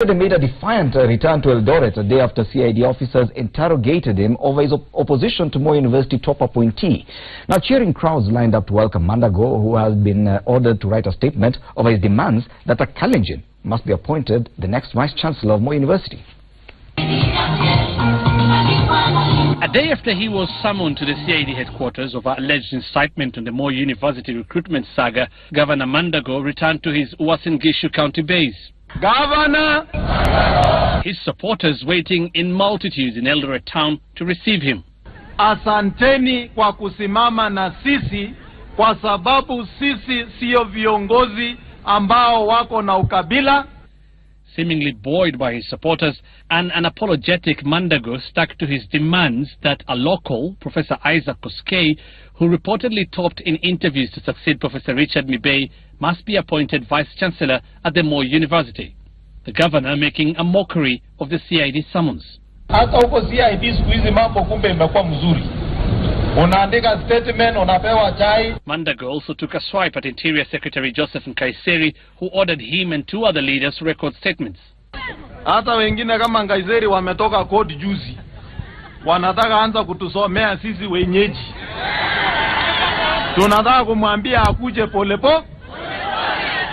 He made a defiant return to Eldoret a day after CID officers interrogated him over his opposition to Moi University top appointee. Now, cheering crowds lined up to welcome Mandago, who has been ordered to write a statement over his demands that a Kalenjin must be appointed the next Vice-Chancellor of Moi University. A day after he was summoned to the CID headquarters over alleged incitement on the Moi University recruitment saga, Governor Mandago returned to his Uasin Gishu County base. Governor! His supporters waiting in multitudes in Eldoret town to receive him. Asanteni kwa kusimama na sisi kwa sababu sisi sio viongozi ambao wako na ukabila. Seemingly buoyed by his supporters, an unapologetic Mandago stuck to his demands that a local, Professor Isaac Koskei, who reportedly topped in interviews to succeed Professor Richard Mibei, must be appointed Vice-Chancellor at the Moi University. The governor making a mockery of the CID summons. Hata huko CID siku hizi mambo kumbe imekuwa mzuri. Unaandika statement, unapewa chai. Mandago also took a swipe at Interior Secretary Joseph Nkaiseri, who ordered him and two other leaders to record statements. Hata wengine kama Nkaiseri wametoka kodi juzi. Wanataka anza kutusomea sisi wenyeji. Tunataka kumwambia akuje polepo.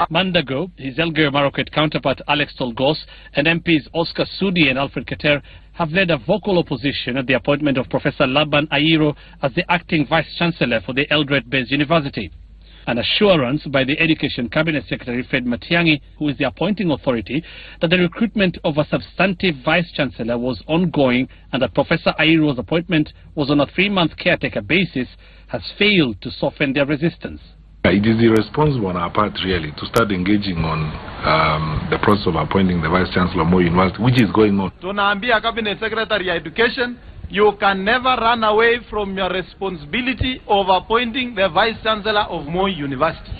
Mandago, his Elgeyo Marakwet counterpart Alex Tolgos, and MPs Oscar Sudi and Alfred Keter have led a vocal opposition at the appointment of Professor Laban Ayiro as the acting Vice-Chancellor for the Eldoret-based university. An assurance by the Education Cabinet Secretary Fred Matiang'i, who is the appointing authority, that the recruitment of a substantive Vice-Chancellor was ongoing and that Professor Ayiro's appointment was on a 3-month caretaker basis, has failed to soften their resistance. It is irresponsible on our part, really, to start engaging on the process of appointing the Vice-Chancellor of Moi University, which is going on. Tunaambia Cabinet Secretary of Education, you can never run away from your responsibility of appointing the Vice-Chancellor of Moi University.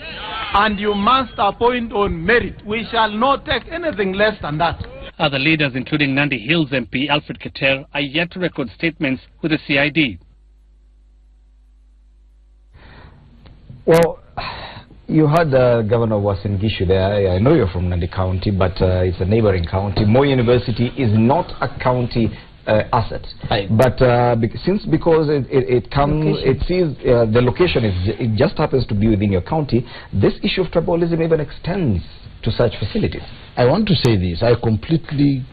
And you must appoint on merit. We shall not take anything less than that. Other leaders, including Nandi Hills MP Alfred Keter, are yet to record statements with the CID. Well, you heard the governor was in Gishu there. I know you're from Nandi County, but it's a neighboring county. Moi University is not a county asset. But because it comes, it sees the location it just happens to be within your county, this issue of tribalism even extends to such facilities. I want to say this. I completely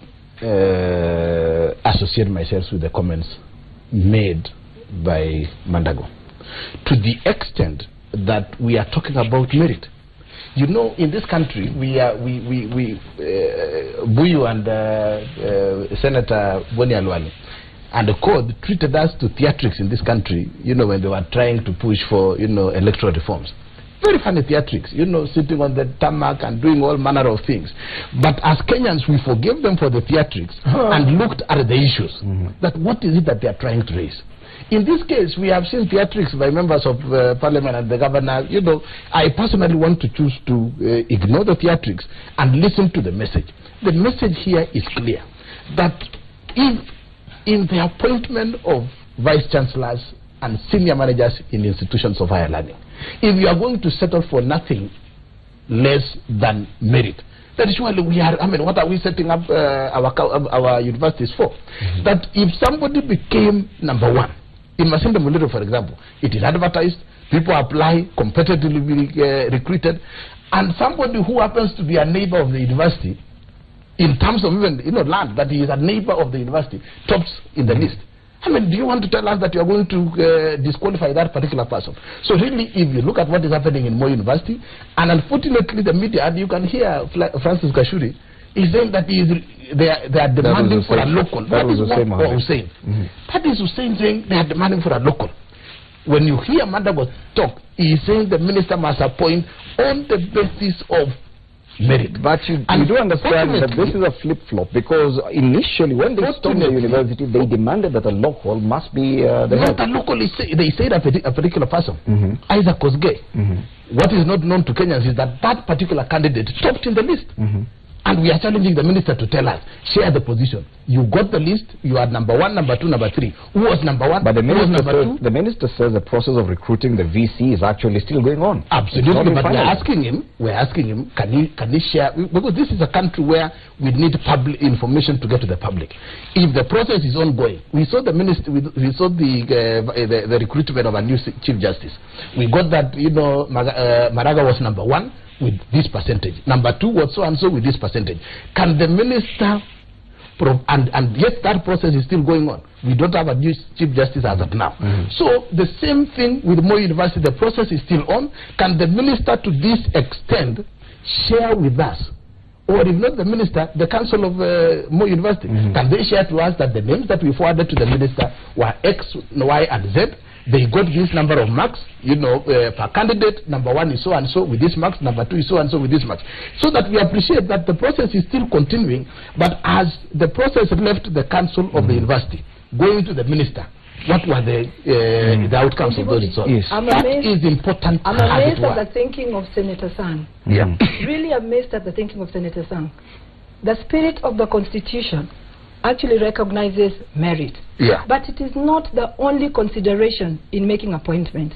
associate myself with the comments made by Mandago, to the extent that we are talking about merit. You know, in this country, Buyu and Senator Boni Alwani and the code treated us to theatrics in this country, you know, when they were trying to push for, you know, electoral reforms. Very funny theatrics, you know, sitting on the tarmac and doing all manner of things. But as Kenyans, we forgave them for the theatrics and looked at the issues. That what is it that they are trying to raise? In this case, we have seen theatrics by members of parliament and the governor. You know, I personally want to choose to ignore the theatrics and listen to the message. The message here is clear, that if in the appointment of vice-chancellors and senior managers in institutions of higher learning, if you are going to settle for nothing less than merit, then surely we are, I mean, what are we setting up our universities for? That if somebody became number one, in Masinde Muliro, for example, it is advertised, people apply, competitively recruited, and somebody who happens to be a neighbor of the university, in terms of even, you know, land, that he is a neighbor of the university, tops in the list. I mean, do you want to tell us that you are going to disqualify that particular person? So really, if you look at what is happening in Moi University, and unfortunately the media, and you can hear Francis Kashuri, is saying that they are demanding for a local. That is what Hussein. That is Hussein saying they are demanding for a local. When you hear Mandago talk, he is saying the minister must appoint on the basis of merit. But you do understand that this is a flip-flop, because initially when they stopped the university, they demanded that a local must be the not a local, they said a particular person, Isaac Koskei. What is not known to Kenyans is that that particular candidate topped in the list. And we are challenging the minister to tell us, share the position. You got the list, you are number 1, number 2, number 3. Who was number 1? But the minister says the process of recruiting the VC is actually still going on. Absolutely, but we're asking him, can he share, because this is a country where we need public information to get to the public. If the process is ongoing, we saw the minister, we saw the recruitment of a new Chief Justice. We got that, you know, Maraga was number 1 with this percentage. Number 2 was so and so with this percentage. Can the minister and yet that process is still going on. We don't have a new Chief Justice as of now. So the same thing with Moi University, the process is still on. Can the minister to this extent share with us, or if not the minister, the council of Moi University, can they share to us that the names that we forwarded to the minister were X, Y, and Z? They got this number of marks, you know, per candidate. Number 1 is so and so with this marks, number 2 is so and so with this marks. So that we appreciate that the process is still continuing, but as the process left the council of the university, going to the minister, what were the outcomes of those results? Yes. That is important. I'm amazed at the thinking of Senator Sang. Yeah. Really amazed at the thinking of Senator Sang. The spirit of the Constitution actually recognizes merit. Yeah. But it is not the only consideration in making appointment.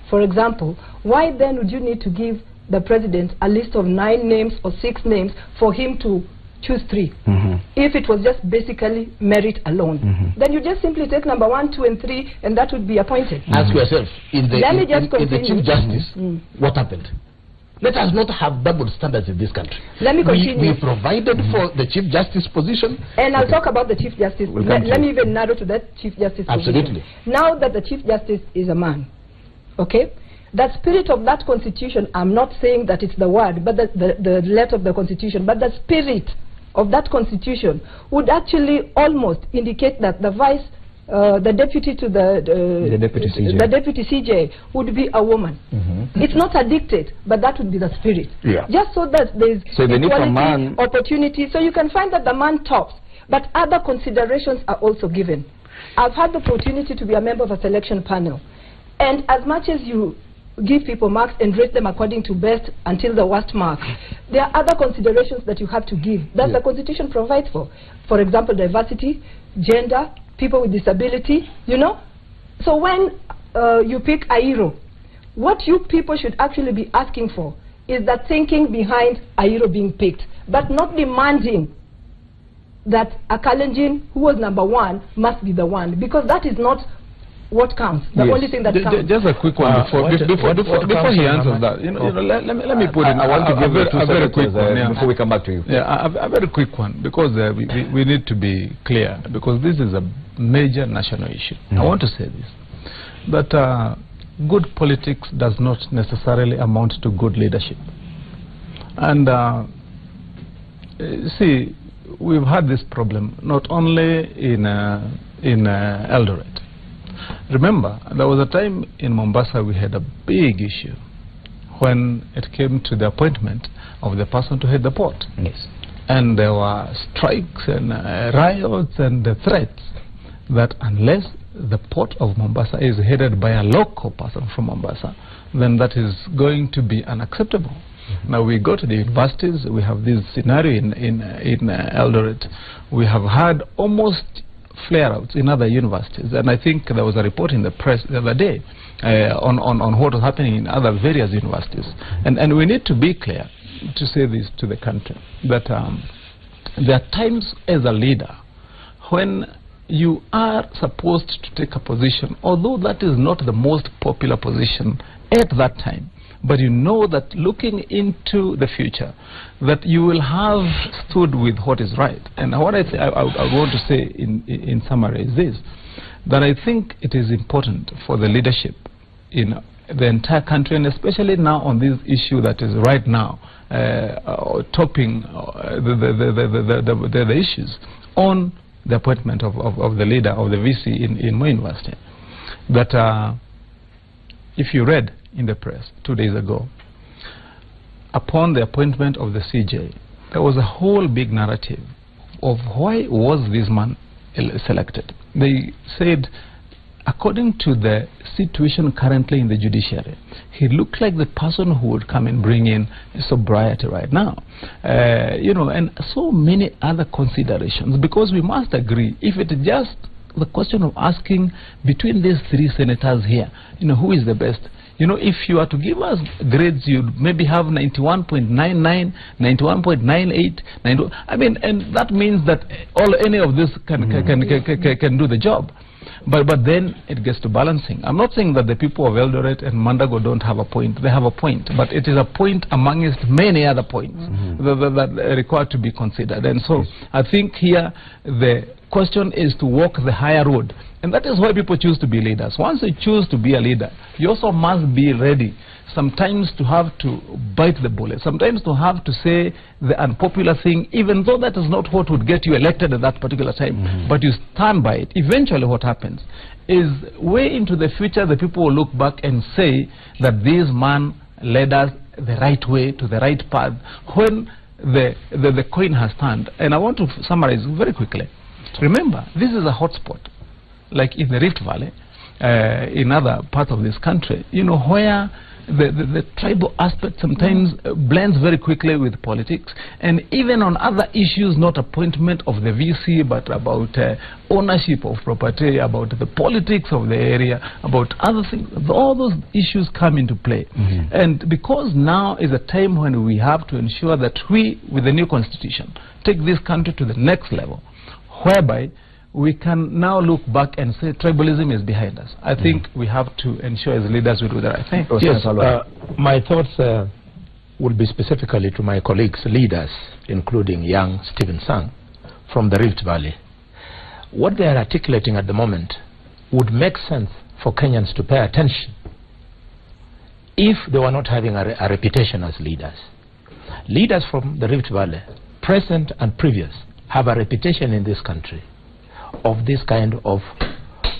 For example, why then would you need to give the president a list of 9 names or 6 names for him to choose 3? If it was just basically merit alone, then you just simply take number 1, 2, and 3, and that would be appointed. Ask yourself, in the Chief Justice, what happened? Let us not have double standards in this country. Let me continue. We provided for the Chief Justice position. And I'll talk about the Chief Justice. Let me even narrow to that Chief Justice Absolutely. position. Now that the Chief Justice is a man, okay? That spirit of that Constitution, I'm not saying that it's the word, but the letter of the Constitution, but the spirit of that Constitution would actually almost indicate that the deputy to the deputy CJ would be a woman. It's not a dictate, but that would be the spirit. Just so that there's equality, opportunity, so you can find that the man tops, but other considerations are also given. I've had the opportunity to be a member of a selection panel, and as much as you give people marks and rate them according to best until the worst mark, there are other considerations that you have to give that the Constitution provides for. For example, diversity, gender, people with disability, you know. So when you pick Airo, what you people should actually be asking for is the thinking behind Airo being picked, but not demanding that a Kalenjin who was number 1 must be the one, because that is not what counts. The only thing that counts. Just a quick one before he answers that. Let me put in. I want to give a very quick one before we come back to you. Yeah, a very quick one, because we need to be clear, because this is a major national issue. I want to say this, that good politics does not necessarily amount to good leadership. And see, we've had this problem not only in Eldoret. Remember, there was a time in Mombasa we had a big issue when it came to the appointment of the person to head the port. Yes. And there were strikes and riots and threats that unless the port of Mombasa is headed by a local person from Mombasa, then that is going to be unacceptable. Now we go to the universities, we have this scenario in Eldoret. We have had almost flare-outs in other universities, and I think there was a report in the press the other day on what was happening in other various universities. And we need to be clear to say this to the country, that there are times as a leader when you are supposed to take a position, although that is not the most popular position at that time, but you know that looking into the future, that you will have stood with what is right. And what I want to say in summary is this, that I think it is important for the leadership in the entire country, and especially now on this issue that is right now topping the issues on the appointment of the leader of the VC in Moi University, that if you read in the press 2 days ago, upon the appointment of the CJ, there was a whole big narrative of why was this man selected. They said according to the situation currently in the judiciary, he looked like the person who would come and bring in sobriety right now. And so many other considerations, because we must agree, if it is just the question of asking between these three senators here, who is the best? If you are to give us grades, you'd maybe have 91.99, 91.98, and that means that any of this can do the job. But then it gets to balancing. I'm not saying that the people of Eldoret and Mandago don't have a point. They have a point, but it is a point amongst many other points that are required to be considered. And so I think here the question is to walk the higher road. And that is why people choose to be leaders. Once you choose to be a leader, you also must be ready sometimes to have to bite the bullet, sometimes to have to say the unpopular thing, even though that is not what would get you elected at that particular time, but you stand by it. Eventually what happens is, way into the future, the people will look back and say that this man led us the right way, to the right path, when the coin has turned. And I want to summarize very quickly. Remember, this is a hotspot, like in the Rift Valley, in other parts of this country, where the tribal aspect sometimes blends very quickly with politics, and even on other issues, not appointment of the VC, but about ownership of property, about the politics of the area, about other things, all those issues come into play. And because now is a time when we have to ensure that we, with the new constitution, take this country to the next level, whereby we can now look back and say tribalism is behind us. I think we have to ensure as leaders we do the right thing. Yes, my thoughts will be specifically to my colleagues, leaders, including young Stephen Sang from the Rift Valley. What they are articulating at the moment would make sense for Kenyans to pay attention if they were not having a reputation as leaders. Leaders from the Rift Valley, present and previous, have a reputation in this country of this kind of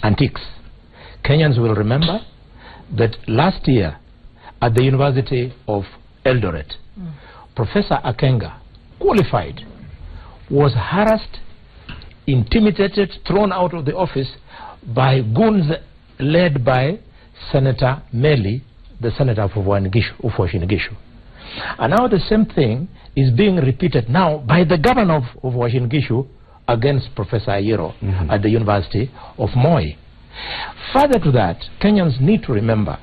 antics. Kenyans will remember that last year at the University of Eldoret, Professor Akenga, qualified, was harassed, intimidated, thrown out of the office by goons led by Senator Meli, the senator of Uasin-Gishu. And now the same thing is being repeated now by the governor of Uasin-Gishu against Professor Ayiro at the University of Moi. Further to that, Kenyans need to remember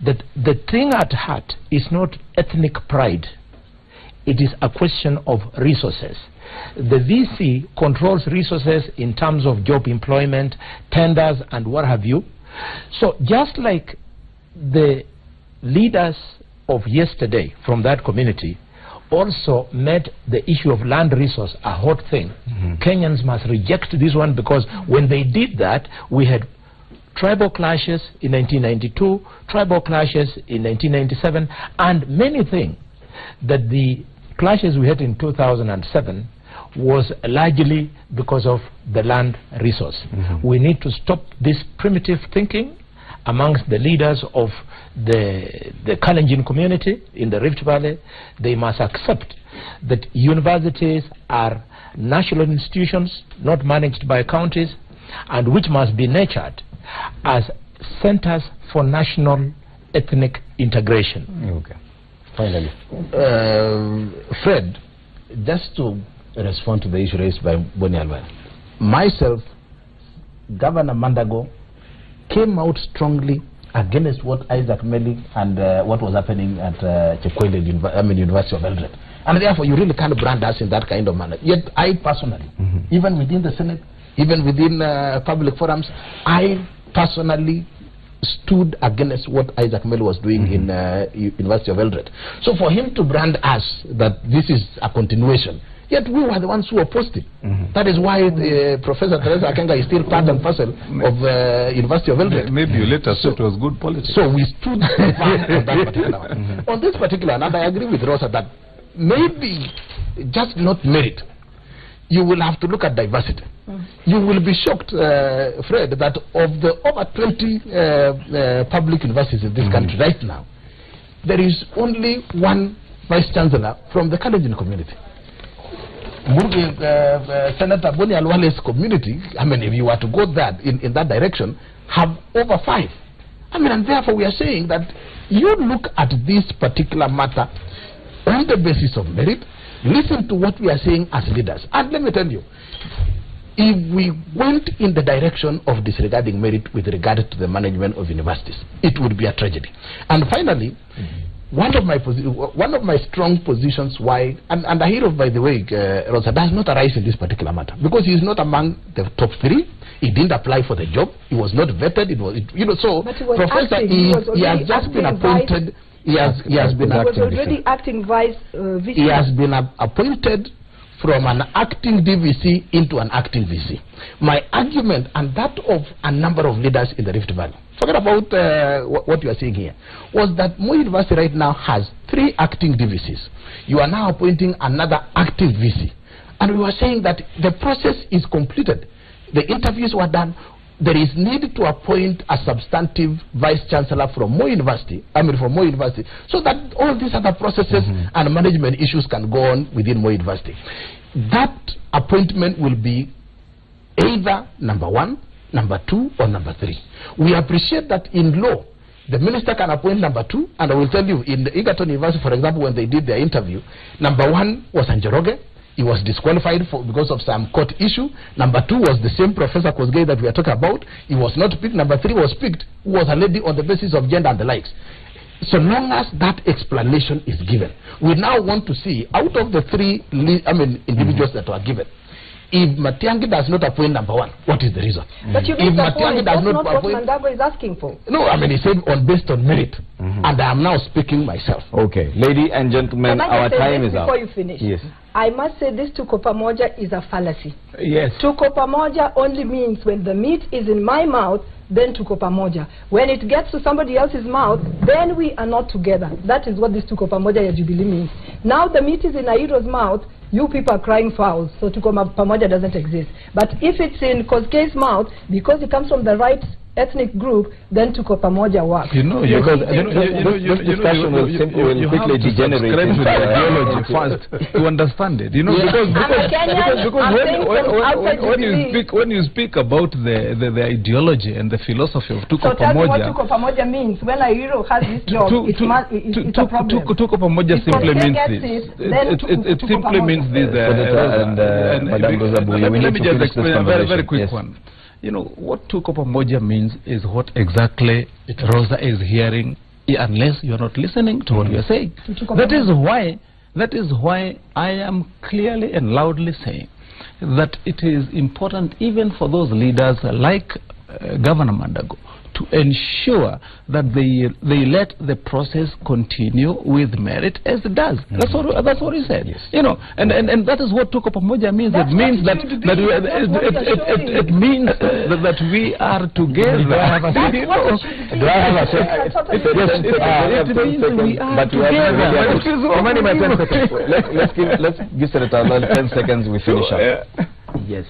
that the thing at heart is not ethnic pride. It is a question of resources. The VC controls resources in terms of job employment, tenders, and what have you. So just like the leaders of yesterday from that community also made the issue of land resource a hot thing, Kenyans must reject this one, because when they did that, we had tribal clashes in 1992, tribal clashes in 1997, and many things that the clashes we had in 2007 was largely because of the land resource. We need to stop this primitive thinking amongst the leaders of the Kalenjin community in the Rift Valley. They must accept that universities are national institutions, not managed by counties, and which must be nurtured as centers for national ethnic integration. Okay. Finally. Fred, just to respond to the issue raised by Boni Alwal, myself, Governor Mandago, came out strongly against what Isaac Meli and what was happening at Chekwele, University of Eldoret. And therefore, you really can't brand us in that kind of manner. Yet, I personally, even within the Senate, even within public forums, I personally stood against what Isaac Meli was doing in University of Eldoret. So for him to brand us that this is a continuation, yet we were the ones who opposed it. That is why Professor Teresa Akenga is still part and parcel of University of Eldoret. Maybe you later said it was good politics. So we stood firm on that particular one. On this particular, and I agree with Rosa that maybe just not merit. You will have to look at diversity. You will be shocked, Fred, that of the over 20 public universities in this country right now, there is only one vice chancellor from the Kalenjin community. Senator Boni Alwale's community, I mean, if you were to go that in that direction, have over 5. I mean, and therefore we are saying that you look at this particular matter on the basis of merit, listen to what we are saying as leaders. And let me tell you, if we went in the direction of disregarding merit with regard to the management of universities, it would be a tragedy. And finally, one of my strong positions why, and Ahiro, by the way, Rosa, does not arise in this particular matter, because he is not among the top 3. He didn't apply for the job. He was not vetted. So Professor, he has just been appointed. He has been acting vice. He has been appointed from an acting DVC into an acting VC. My argument, and that of a number of leaders in the Rift Valley, forget about what you are saying here, was that Moi University right now has 3 acting DVCs. You are now appointing another active VC. And we were saying that the process is completed. The interviews were done. There is need to appoint a substantive vice chancellor from Moi University, so that all these other processes and management issues can go on within Moi University. That appointment will be either number 1, number 2, or number 3. We appreciate that in law, the minister can appoint number 2, and I will tell you, in the Egerton University, for example, when they did their interview, number 1 was Anjoroge. He was disqualified because of some court issue. Number 2 was the same Professor Kosgei that we are talking about. He was not picked. Number 3 was picked, who was a lady on the basis of gender and the likes. So long as that explanation is given, we now want to see, out of the 3 individuals that were given, if Matiang'i does not appoint number 1, what is the reason? But you if Matiang'i does not appoint, what Mandago is asking for. No, I mean, he said based on merit. And I am now speaking myself. Okay, ladies and gentlemen, our time is up. Before you finish, yes. I must say this tuko pamoja is a fallacy. Yes. Tuko pamoja only means when the meat is in my mouth, then tuko pamoja. When it gets to somebody else's mouth, then we are not together. That is what this tuko pamoja ya Jubilee means. Now the meat is in Airo's mouth, you people are crying foul, so tuko pamoja doesn't exist. But if it's in Kosgei's mouth, because it comes from the right ethnic group, then tuko pamoja works. This discussion will quickly degenerate into the ideology first to understand it. Because when you speak about the ideology and the philosophy of tuko pamoja. So tell me what tuko pamoja means. When Airo has this job, it's a problem. Tuko pamoja simply means this. It simply means this. Let me just explain a very quick one. What tuko pamoja means is what exactly Rosa is hearing, unless you are not listening to what we are saying. That is why I am clearly and loudly saying that it is important even for those leaders like Governor Mandago to ensure that they let the process continue with merit as it does. That's what he said. Yes. And that is what tuko pamoja means. It means that it means that we are together. Do I have a second? Let's give Senator 10 seconds. We finish up. Yes.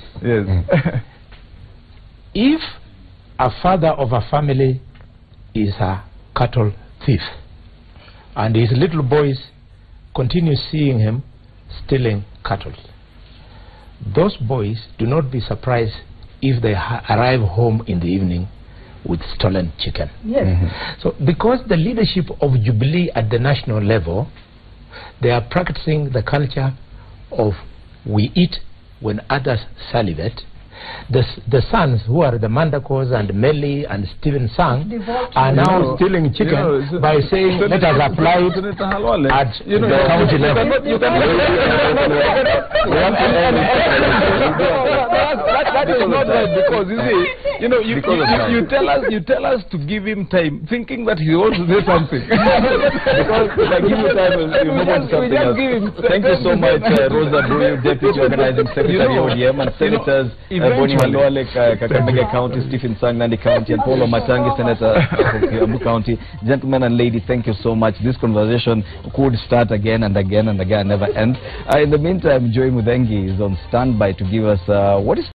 If a father of a family is a cattle thief, and his little boys continue seeing him stealing cattle, those boys do not be surprised if they arrive home in the evening with stolen chicken. Yes. So because the leadership of Jubilee at the national level, they are practicing the culture of we eat when others salivate. The sons who are the Mandakos and Melly and Stephen Sang are now stealing chicken by saying let us apply it at the county level. That is not right, because you tell us to give him time, thinking that he wants to do something. Because if I give you time, you move on to something else. Thank you so much, Rosa Bruyu, Deputy Organizing Secretary ODM, and Senators Boni Malwale, Kakamega County, Stephen Sang, Nandi County, and Paulo Matangi, Senator of Kiambu County. Gentlemen and ladies, thank you so much. This conversation could start again and again and again, never end. In the meantime, Joy Mudengi is on standby to give us what is